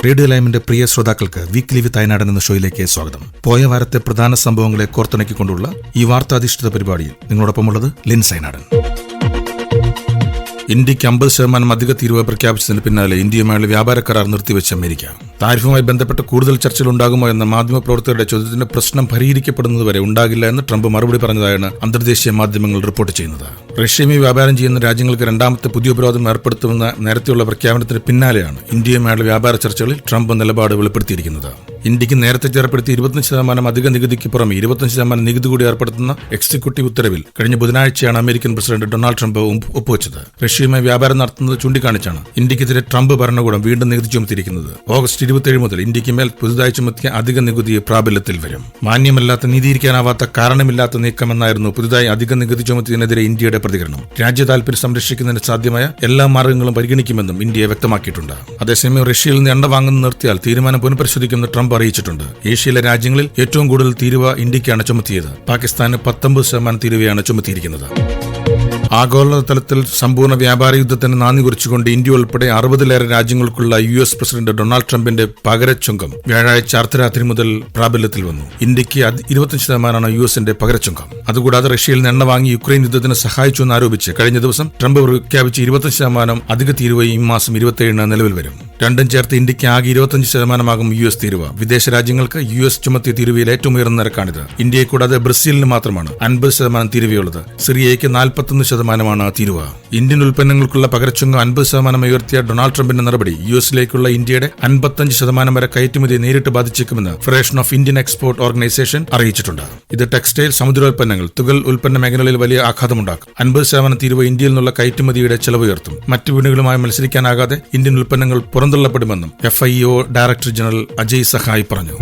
Radio ലൈമിന്റെ പ്രിയ ശ്രോതാക്കൾക്ക് weekly വിത്ത് അയനാടൻ എന്ന ഷോയിലേക്ക് സ്വാഗതം. പോയ വാരത്തെ പ്രധാന സംഭവങ്ങളെ കോർത്തിണക്കിക്കൊണ്ടുള്ള ഈ വാർത്താധിഷ്ഠിത പരിപാടിയിൽ നിങ്ങളോടൊപ്പമുള്ളത് ലിൻസ് അയനാടൻ. ഇന്ത്യക്ക് 50% അധിക തീരുവ പ്രഖ്യാപിച്ചതിന് പിന്നാലെ ഇന്ത്യയുമായുള്ള വ്യാപാര കരാർ നിർത്തിവെച്ച അമേരിക്ക. താരിഫുമായി ബന്ധപ്പെട്ട് കൂടുതൽ ചർച്ചകൾ ഉണ്ടാകുമോ എന്ന മാധ്യമപ്രവർത്തകരുടെ ചോദ്യത്തിന് പ്രശ്നം പരിഹരിക്കപ്പെടുന്നതുവരെ ഉണ്ടാകില്ല എന്ന് ട്രംപ് മറുപടി പറഞ്ഞതായാണ് അന്തർദേശീയ മാധ്യമങ്ങൾ റിപ്പോർട്ട് ചെയ്യുന്നത്. റഷ്യയുമായി വ്യാപാരം ചെയ്യുന്ന രാജ്യങ്ങൾക്ക് രണ്ടാമത്തെ പുതിയ ഉപരോധം ഏർപ്പെടുത്തുമെന്ന നേരത്തെയുള്ള പ്രഖ്യാപനത്തിന് പിന്നാലെയാണ് ഇന്ത്യയുമായുള്ള വ്യാപാര ചർച്ചകളിൽ ട്രംപ് നിലപാട് വെളിപ്പെടുത്തിയിരിക്കുന്നത്. ഇന്ത്യക്ക് നേരത്തെ ഏർപ്പെടുത്തിയ 25% അധിക നികുതിക്ക് പുറമെ 25% നികുതി കൂടി ഏർപ്പെടുത്തുന്ന എക്സിക്യൂട്ടീവ് ഉത്തരവിൽ കഴിഞ്ഞ ബുധനാഴ്ചയാണ് അമേരിക്കൻ പ്രസിഡന്റ് ഡൊണാൾഡ് ട്രംപ് ഒപ്പുവെച്ചത്. റഷ്യയുമായി വ്യാപാരം നടത്തുന്നത് ചൂണ്ടിക്കാണിച്ചാണ് ഇന്ത്യക്കെതിരെ ട്രംപ് ഭരണകൂടം വീണ്ടും നികുതി ചുമത്തിയിരിക്കുന്നത്. ഓഗസ്റ്റ് 27 മുതൽ ഇന്ത്യക്ക് മേൽ പുതുതായി ചുമത്തിയ അധിക നികുതി പ്രാബല്യത്തിൽ വരും. മാന്യമല്ലാത്ത, നീതിയിരിക്കാനാവാത്ത, കാരണമില്ലാത്ത നീക്കമെന്നായിരുന്നു പുതുതായി അധിക നികുതി ചുമത്തിയതിനെതിരെ ഇന്ത്യയുടെ പ്രതികരണം. രാജ്യ താൽപര്യം സംരക്ഷിക്കുന്നതിന് സാധ്യമായ എല്ലാ മാർഗങ്ങളും പരിഗണിക്കുമെന്നും ഇന്ത്യ വ്യക്തമാക്കിയിട്ടുണ്ട്. അതേസമയം റഷ്യയിൽ നിന്ന് എണ്ണ വാങ്ങുന്നത് നിർത്തിയാൽ തീരുമാനം പുനഃപരിശോധിക്കുമെന്ന് ട്രംപ് അറിയിച്ചിട്ടുണ്ട്. ഏഷ്യയിലെ രാജ്യങ്ങളിൽ ഏറ്റവും കൂടുതൽ തീരുവ ഇന്ത്യക്കാണ് ചുമത്തിയത്. പാകിസ്ഥാന് 19% തീരുവയാണ് ചുമത്തിയിരിക്കുന്നത്. ആഗോളതലത്തിൽ സമ്പൂർണ്ണ വ്യാപാര യുദ്ധത്തിന് നാന്ദി കുറിച്ചുകൊണ്ട് ഇന്ത്യ ഉൾപ്പെടെ 60-ലേറെ രാജ്യങ്ങൾക്കുള്ള US പ്രസിഡന്റ് ഡൊണാൾഡ് ട്രംപിന്റെ പകരച്ചുങ്കം വ്യാഴാഴ്ച അർദ്ധരാത്രി മുതൽ പ്രാബല്യത്തിൽ വന്നു. ഇന്ത്യക്ക് 25% US പകരച്ചുങ്കം. അതുകൂടാതെ റഷ്യയിൽ നിന്ന് എണ്ണ വാങ്ങി യുക്രൈൻ യുദ്ധത്തിന് സഹായിച്ചുവെന്ന് ആരോപിച്ച് കഴിഞ്ഞ ദിവസം ട്രംപ് പ്രഖ്യാപിച്ച 25% അധിക തീരുവ ഈ മാസം 27 നിലവിൽ വരും. രണ്ടും ചേർത്ത് ഇന്ത്യക്ക് ആകെ 25% US തീരുവ. വിദേശ രാജ്യങ്ങൾക്ക് US ചുമത്തിയ തീരുവയിൽ ഏറ്റവും ഉയർന്ന നിരക്കാണിത്. ഇന്ത്യയെ കൂടാതെ ബ്രസീലിന് മാത്രമാണ് 50% തീരുവയുള്ളത്. സിറിയയ്ക്ക് 41% തീരുവ. ഇന്ത്യൻ ഉൽപ്പന്നങ്ങൾക്കുള്ള പകരച്ചുങ്കം 50% ഉയർത്തിയ ഡൊണാൾഡ് ട്രംപിന്റെ നടപടി US-ലേക്കുള്ള ഇന്ത്യയുടെ 55% വരെ കയറ്റുമതിയെ നേരിട്ട് ബാധിച്ചേക്കുമെന്ന് federation of Indian export organisation അറിയിച്ചിട്ടുണ്ട്. ഇത് ടെക്സ്റ്റൈൽ, സമുദ്രോൽപ്പന്നങ്ങൾ, തുകൽ ഉൽപ്പന്ന മേഖലകളിൽ വലിയ ആഘാതമുണ്ടാക്കും. 50% തീരുവ ഇന്ത്യയിൽ നിന്നുള്ള കയറ്റുമതിയുടെ ചെലവ് ഉയർത്തും. മറ്റു വിപണികളുമായി മത്സരിക്കാനാകാതെ ഇന്ത്യൻ ഉൽപ്പന്നങ്ങൾ പുറന്തള്ളപ്പെടുമെന്നും FIO director general Ajay Sahay പറഞ്ഞു.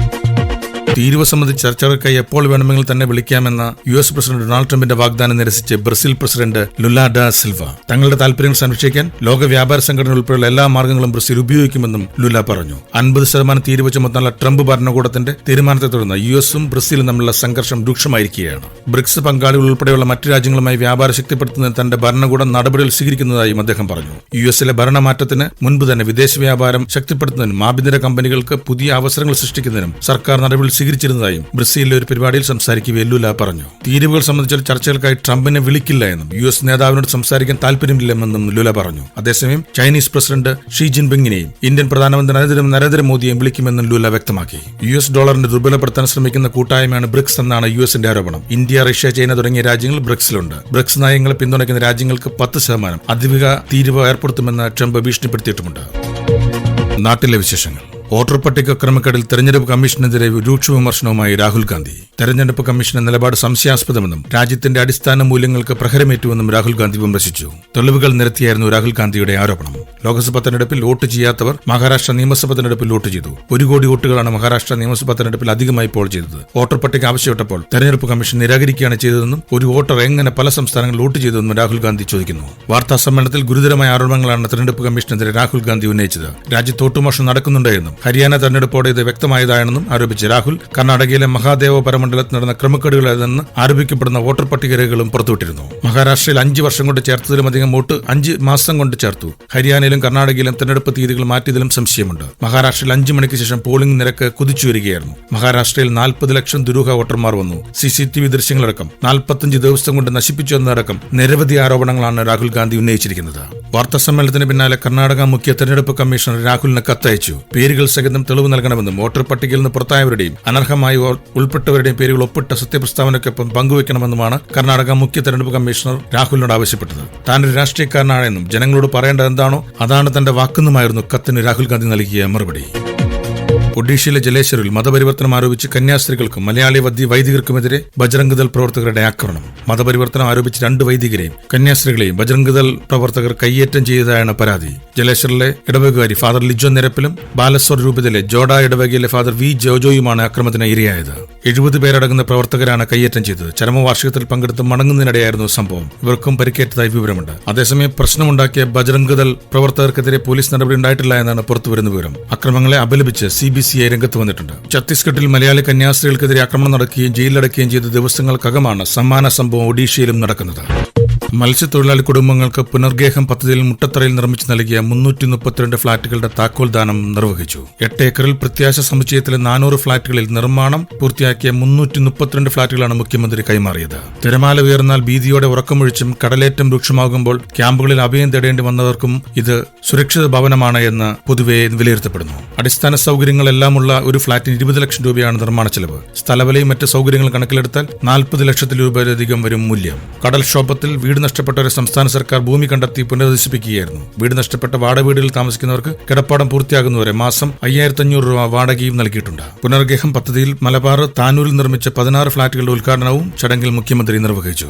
തീരുവ സംബന്ധിച്ച് ചർച്ചകൾക്കായി എപ്പോൾ വേണമെങ്കിൽ തന്നെ വിളിക്കാമെന്ന US പ്രസിഡന്റ് ഡൊണാൾഡ് ട്രംപിന്റെ വാഗ്ദാനം നിരസിച്ച് Brazil president Lula da Silva. തങ്ങളുടെ താൽപര്യങ്ങൾ സംരക്ഷിക്കാൻ ലോക വ്യാപാര സംഘടന ഉൾപ്പെടെയുള്ള എല്ലാ മാർഗങ്ങളും ബ്രസീൽ ഉപയോഗിക്കുമെന്നും ലുല പറഞ്ഞു. 50% തീരുവ ചുമത്താനുള്ള ട്രംപ് ഭരണകൂടത്തിന്റെ തീരുമാനത്തെ തുടർന്ന് US-ഉം ബ്രസീലും തമ്മിലുള്ള സംഘർഷം രൂക്ഷമായിരിക്കുകയാണ്. ബ്രിക്സ് പങ്കാളികൾ ഉൾപ്പെടെയുള്ള മറ്റു രാജ്യങ്ങളുമായി വ്യാപാരം ശക്തിപ്പെടുത്തുന്നതിന് തന്റെ ഭരണകൂടം നടപടികൾ സ്വീകരിക്കുന്നതായും അദ്ദേഹം പറഞ്ഞു. US-ലെ ഭരണമാറ്റത്തിന് മുൻപ് തന്നെ വിദേശ വ്യാപാരം ശക്തിപ്പെടുത്തുന്നതിനും ആഭ്യന്തര കമ്പനികൾക്ക് പുതിയ അവസരങ്ങൾ സൃഷ്ടിക്കുന്നതിനും സർക്കാർ നടപടികൾ സ്വീകരിച്ചിരുന്നതായും ബ്രസീലിലെ ഒരു പരിപാടിയിൽ സംസാരിക്കവേ ലുല പറഞ്ഞു. തീരുവകൾ സംബന്ധിച്ച ചർച്ചകൾക്കായി ട്രംപിനെ വിളിക്കില്ല എന്നും US നേതാവിനോട് സംസാരിക്കാൻ താൽപര്യമില്ലെന്നും ലുല പറഞ്ഞു. അതേസമയം ചൈനീസ് പ്രസിഡന്റ് ഷീ ജിൻപിങ്ങിനെയും ഇന്ത്യൻ പ്രധാനമന്ത്രി നരേന്ദ്രമോദിയെയും വിളിക്കുമെന്നും ലുല വ്യക്തമാക്കി. US ഡോളറിനെ ദുർബലപ്പെടുത്താൻ ശ്രമിക്കുന്ന കൂട്ടായ്മയാണ് ബ്രിക്സ് എന്നാണ് US-ന്റെ ആരോപണം. ഇന്ത്യ, റഷ്യ, ചൈന തുടങ്ങിയ രാജ്യങ്ങൾ ബ്രിക്സിലുണ്ട്. ബ്രിക്സ് നയങ്ങളെ പിന്തുണയ്ക്കുന്ന രാജ്യങ്ങൾക്ക് 10% അധിക തീരുവ ഏർപ്പെടുത്തുമെന്ന് ട്രംപ് ഭീഷണിപ്പെടുത്തിയിട്ടുമുണ്ട്. നാട്ടിലെ വിശേഷങ്ങൾ. വോട്ടർ പട്ടിക ക്രമക്കേടിൽ തെരഞ്ഞെടുപ്പ് കമ്മീഷനെതിരെ രൂക്ഷ വിമർശനവുമായി രാഹുൽ ഗാന്ധി. തെരഞ്ഞെടുപ്പ് കമ്മീഷന്റെ നിലപാട് സംശയാസ്പദമെന്നും രാജ്യത്തിന്റെ അടിസ്ഥാന മൂല്യങ്ങൾക്ക് പ്രഹരമേറ്റുവെന്നും രാഹുൽ ഗാന്ധി വിമർശിച്ചു. തെളിവുകൾ നിരത്തിയായിരുന്നു രാഹുൽ ഗാന്ധിയുടെ ആരോപണം. ലോക്സഭാ തെരഞ്ഞെടുപ്പിൽ വോട്ട് ചെയ്യാത്തവർ മഹാരാഷ്ട്ര നിയമസഭാ തെരഞ്ഞെടുപ്പിൽ വോട്ട് ചെയ്തു. 1 കോടി വോട്ടുകളാണ് മഹാരാഷ്ട്ര നിയമസഭാ തെരഞ്ഞെടുപ്പിൽ അധികമായി പോൾ ചെയ്തത്. വോട്ടർ പട്ടിക ആവശ്യപ്പെട്ടപ്പോൾ തെരഞ്ഞെടുപ്പ് കമ്മീഷൻ നിരാകരിക്കുകയാണ് ചെയ്തതെന്നും ഒരു വോട്ടർ എങ്ങനെ പല സംസ്ഥാനങ്ങളിൽ വോട്ട് ചെയ്തതെന്നും രാഹുൽ ഗാന്ധി ചോദിക്കുന്നു. വാർത്താ സമ്മേളനത്തിൽ ഗുരുതരമായ ആരോപണങ്ങളാണ് തെരഞ്ഞെടുപ്പ് കമ്മീഷനെതിരെ രാഹുൽ ഗാന്ധി ഉന്നയിച്ചത്. രാജ്യത്ത് വോട്ടുമോഷണം നടക്കുന്നുണ്ടെന്നും ഹരിയാന തെരഞ്ഞെടുപ്പോടെ ഇത് വ്യക്തമായതാണെന്നും ആരോപിച്ച് രാഹുൽ കർണാടകയിലെ മഹാദേവ പരമണ്ഡലത്തിൽ നടന്ന ക്രമക്കേടുകളെന്ന് ആരോപിക്കപ്പെടുന്ന വോട്ടർ പട്ടിക രേഖകളും പുറത്തുവിട്ടിരുന്നു. മഹാരാഷ്ട്രയിൽ 5 വർഷം കൊണ്ട് ചേർത്തതിലുമധികം വോട്ട് 5 മാസം കൊണ്ട് ചേർത്തു. ഹരിയാനയിലും കർണാടകയിലും തെരഞ്ഞെടുപ്പ് തീയതികൾ മാറ്റിയതിലും സംശയമുണ്ട്. മഹാരാഷ്ട്രയിൽ 5 മണിക്ക് ശേഷം പോളിംഗ് നിരക്ക് കുതിച്ചുവരികയായിരുന്നു. മഹാരാഷ്ട്രയിൽ 40 ലക്ഷം ദുരൂഹ വോട്ടർമാർ വന്നു. CCTV ദൃശ്യങ്ങളടക്കം 45 ദിവസം കൊണ്ട് നശിപ്പിച്ചു എന്നതടക്കം നിരവധി ആരോപണങ്ങളാണ് രാഹുൽ ഗാന്ധി ഉന്നയിച്ചിരിക്കുന്നത്. വാർത്താ സമ്മേളനത്തിന് പിന്നാലെ കർണാടക മുഖ്യ തെരഞ്ഞെടുപ്പ് കമ്മീഷണർ രാഹുലിന് കത്തയച്ചു. പേരുകൾ സഹിതം തെളിവ് നൽകണമെന്നും വോട്ടർ പട്ടികയിൽ നിന്ന് പുറത്തായവരുടെയും അനർഹമായി ഉൾപ്പെട്ടവരുടെയും പേരുകൾ ഒപ്പിട്ട സത്യപ്രസ്താവനയ്ക്കൊപ്പം പങ്കുവയ്ക്കണമെന്നുമാണ് കർണാടക മുഖ്യ തെരഞ്ഞെടുപ്പ് കമ്മീഷണർ രാഹുലിനോട് ആവശ്യപ്പെട്ടത്. താനൊരു രാഷ്ട്രീയക്കാരനാണെന്നും ജനങ്ങളോട് പറയേണ്ടത് എന്താണോ അതാണ് തന്റെ വാക്കെന്നുമായിരുന്നു കത്തിന് രാഹുൽ ഗാന്ധി നൽകിയ മറുപടി. ഒഡീഷയിലെ ജലേശ്വറിൽ മതപരിവർത്തനം ആരോപിച്ച് കന്യാസ്ത്രീകൾക്കും മലയാളി വൈദികർക്കുമെതിരെ ബജ്രംഗ് ദൾ പ്രവർത്തകരുടെ ആക്രമണം. മതപരിവർത്തനം ആരോപിച്ച് 2 വൈദികരെയും കന്യാസ്ത്രീകളെയും ബജ്രംഗ് ദൾ പ്രവർത്തകർ കയ്യേറ്റം ചെയ്തതായാണ് പരാതി. ജലേശ്വറിലെ ഇടവകാരി ഫാദർ ലിജോ നിരപ്പിലും ബാലസ്വർ രൂപതയിലെ ജോഡ ഇടവകയിലെ ഫാദർ വി ജോജോയുമാണ് ആക്രമണത്തിന് ഇരയായത്. 70 പേരടങ്ങുന്ന പ്രവർത്തകരാണ് കയ്യേറ്റം ചെയ്തത്. ചരമവാർഷികത്തിൽ പങ്കെടുത്ത് മടങ്ങുന്നതിനിടെയായിരുന്നു സംഭവം. ഇവർക്കും പരിക്കേറ്റതായി വിവരമുണ്ട്. അതേസമയം പ്രശ്നമുണ്ടാക്കിയ ബജ്രംഗ് ദൾ പ്രവർത്തകർക്കെതിരെ പോലീസ് നടപടി ഉണ്ടായിട്ടില്ല എന്നാണ് പുറത്തുവരുന്ന വിവരം. അക്രമങ്ങളെ അപലപിച്ച് CBCI രംഗത്ത് വന്നിട്ടുണ്ട്. ഛത്തീസ്ഗഡിൽ മലയാളി കന്യാസ്ത്രീകൾക്കെതിരെ ആക്രമണം നടക്കുകയും ജയിലിലടക്കുകയും ചെയ്ത ദിവസങ്ങൾക്കകമാണ് സമാന സംഭവം ഒഡീഷയിലും നടക്കുന്നത്. മത്സ്യത്തൊഴിലാളി കുടുംബങ്ങൾക്ക് പുനർഗേഹം പദ്ധതിയിൽ മുട്ടത്തറയിൽ നിർമ്മിച്ചു നൽകിയ 332 ഫ്ളാറ്റുകളുടെ താക്കോൽ ദാനം നിർവഹിച്ചു. 8 ഏക്കറിൽ പ്രത്യാശ സമുച്ചയത്തിലെ 400 ഫ്ളാറ്റുകളിൽ നിർമ്മാണം പൂർത്തിയാക്കിയ 332 ഫ്ളാറ്റുകളാണ് മുഖ്യമന്ത്രി കൈമാറിയത്. തിരമാല ഉയർന്നാൽ ഭീതിയോടെ ഉറക്കമൊഴിച്ചും കടലേറ്റം രൂക്ഷമാകുമ്പോൾ ക്യാമ്പുകളിൽ അഭയം തേടേണ്ടി വന്നവർക്കും ഇത് സുരക്ഷിത ഭവനമാണ് എന്ന് പൊതുവെ വിലയിരുത്തപ്പെടുന്നു. അടിസ്ഥാന സൗകര്യങ്ങളെല്ലാമുള്ള ഒരു ഫ്ളാറ്റിന് 20 ലക്ഷം രൂപയാണ് നിർമ്മാണ ചെലവ്. സ്ഥലവിലയും മറ്റ് സൗകര്യങ്ങൾ കണക്കിലെടുത്താൽ 40 ലക്ഷത്തിൽ രൂപയിലധികം വരും മൂല്യം. കടൽക്ഷോഭത്തിൽ വീട് നഷ്ടപ്പെട്ടവരെ സംസ്ഥാന സർക്കാർ ഭൂമി കണ്ടെത്തി പുനരധിവസിപ്പിക്കുകയായിരുന്നു. വീട് നഷ്ടപ്പെട്ട വാടക വീടുകളിൽ താമസിക്കുന്നവർക്ക് കിടപ്പാടം പൂർത്തിയാകുന്നവരെ മാസം 5500 രൂപ വാടകയും നൽകിയിട്ടുണ്ട്. പുനർഗേഹം പദ്ധതിയിൽ മലബാർ താനൂരിൽ നിർമ്മിച്ച 16 ഫ്ളാറ്റുകളുടെ ഉദ്ഘാടനവും ചടങ്ങിൽ മുഖ്യമന്ത്രി നിർവഹിച്ചു.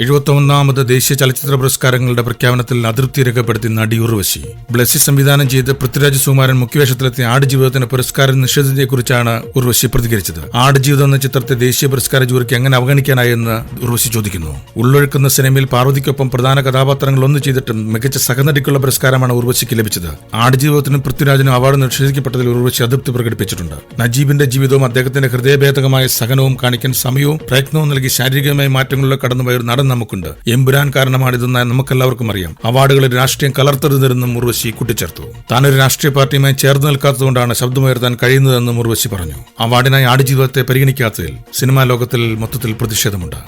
71ാമത് ദേശീയ ചലച്ചിത്ര പുരസ്കാരങ്ങളുടെ പ്രഖ്യാപനത്തിൽ അതൃപ്തി രേഖപ്പെടുത്തി നടി ഉർവശി. ബ്ലസ്സി സംവിധാനം ചെയ്ത് പൃഥ്വിരാജ് സുകുമാരൻ മുഖ്യവേഷത്തിലെത്തിയ ആടുജീവിതത്തിന് പുരസ്കാരം നിഷേധിച്ചതിനെക്കുറിച്ചാണ് ഉർവശി പ്രതികരിച്ചത്. ആടുജീവിതം എന്ന ചിത്രത്തെ ദേശീയ പുരസ്കാര ജൂറിക്ക് എങ്ങനെ അവഗണിക്കാനായെന്ന് ഉർവശി ചോദിക്കുന്നു. ഉള്ളൊഴുക്കുന്ന സിനിമയിൽ പാർവതിക്കൊപ്പം പ്രധാന കഥാപാത്രങ്ങൾ ഒന്നു ചെയ്തിട്ടും മികച്ച സഹനടിക്കുള്ള പുരസ്കാരമാണ് ഉർവശിക്ക് ലഭിച്ചത്. ആടുജീവിതത്തിനും പൃഥ്വിരാജിനും അവാർഡ് നിഷേധിക്കപ്പെട്ടതിൽ ഉർവശി അതൃപ്തി പ്രകടിപ്പിച്ചിട്ടുണ്ട്. നജീബിന്റെ ജീവിതവും അദ്ദേഹത്തിന്റെ ഹൃദയഭേദകമായ സഹനവും കാണിക്കാൻ സമയവും പ്രയത്നവും നൽകി ശാരീരികമായ മാറ്റങ്ങളിലൂടെ കടന്നുപോയ ഒരു നടൻ നമുക്കുണ്ട്. എമ്പുരാൻ കാരണമാണിതെന്ന് നമുക്കെല്ലാവർക്കും അറിയാം. അവാർഡുകളിൽ രാഷ്ട്രീയം കലർത്തരുതെന്നും ഉർവശി കൂട്ടിച്ചേർത്തു. താനൊരു രാഷ്ട്രീയ പാർട്ടിയുമായി ചേർന്ന് നിൽക്കാത്തതുകൊണ്ടാണ് ശബ്ദമുയർത്താൻ കഴിയുന്നതെന്നും ഉർവശി പറഞ്ഞു. അവാർഡിനായി ആടുജീവിതത്തെ പരിഗണിക്കാത്തതിൽ സിനിമാ ലോകത്തിൽ മൊത്തത്തിൽ പ്രതിഷേധമുണ്ട്.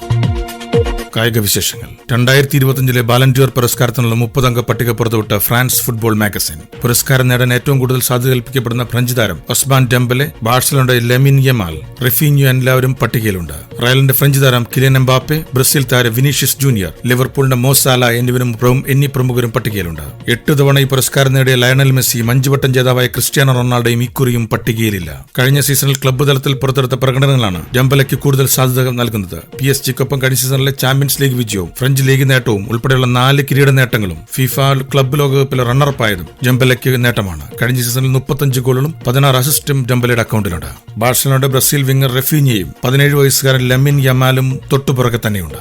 കായിക വിശേഷങ്ങൾ. 2025 ബാലൻഡിയർ പുരസ്കാരത്തിനുള്ള 30 അംഗ പട്ടിക പുറത്തുവിട്ട ഫ്രാൻസ് ഫുട്ബോൾ മാഗസിൻ. പുരസ്കാരം നേടാൻ ഏറ്റവും കൂടുതൽ സാധ്യത കൽപ്പിക്കപ്പെടുന്ന ഫ്രഞ്ച് താരം ഒസ്മാൻ ഡെംബലെ, ബാഴ്സലോണയുടെ ലെമിൻ യമാൽ, റഫീഞ്ഞോ എല്ലാവരും പട്ടികയിലുണ്ട്. റയലിന്റെ ഫ്രഞ്ച് താരം കിലിയൻ എംബാപ്പെ, ബ്രസീൽ താരം വിനീഷ്യസ് ജൂനിയർ, ലിവർപൂളിന്റെ മോ സാല എന്നീ പ്രമുഖരും പട്ടികയിലുണ്ട്. 8 തവണ ഈ പുരസ്കാരം നേടിയ ലയണൽ മെസ്സി, 5 വട്ടം ജേതാവായ ക്രിസ്ത്യാനോ റൊണാൾഡോയും ഇക്കുറിയും പട്ടികയിലില്ല. കഴിഞ്ഞ സീസണിൽ ക്ലബ്ബ് തലത്തിൽ പുറത്തെടുത്ത പ്രകടനങ്ങളാണ് ഡെംബലയ്ക്ക് കൂടുതൽ സാധ്യത നൽകുന്നത്. PSG-ക്കൊപ്പം കഴിഞ്ഞ സീസണിലെ ചാമ്പ്യൻസ് ലീഗ് വിജയവും ഫ്രഞ്ച് ലീഗ് നേട്ടവും ഉൾപ്പെടെയുള്ള 4 കിരീട നേട്ടങ്ങളും ഫിഫ ക്ലബ്ബ് ലോകകപ്പിലെ റണ്ണറപ്പായതും ഡെംബലയ്ക്ക് നേട്ടമാണ്. കഴിഞ്ഞ സീസണിൽ 35 ഗോളുകളും 16 അസിസ്റ്റും ഡെംബലയുടെ അക്കൗണ്ടിലുണ്ട്. ബാഴ്സലോണയുടെ ബ്രസീൽ വിംഗർ റഫീഞ്ഞയും 17 വയസ്സുകാരൻ ലെമിൻ യമാലും തൊട്ടുപുറകെ തന്നെയുണ്ട്.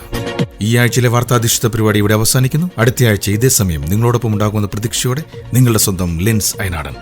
ഈ ആഴ്ചയിലെ വാർത്താധിഷ്ഠിത പരിപാടി ഇവിടെ അവസാനിക്കുന്നു. അടുത്ത ആഴ്ച ഇതേ സമയം നിങ്ങളോടൊപ്പം ഉണ്ടാകുന്ന പ്രതീക്ഷയോടെ നിങ്ങളുടെ സ്വന്തം ലിൻസ് അയനാടൻ.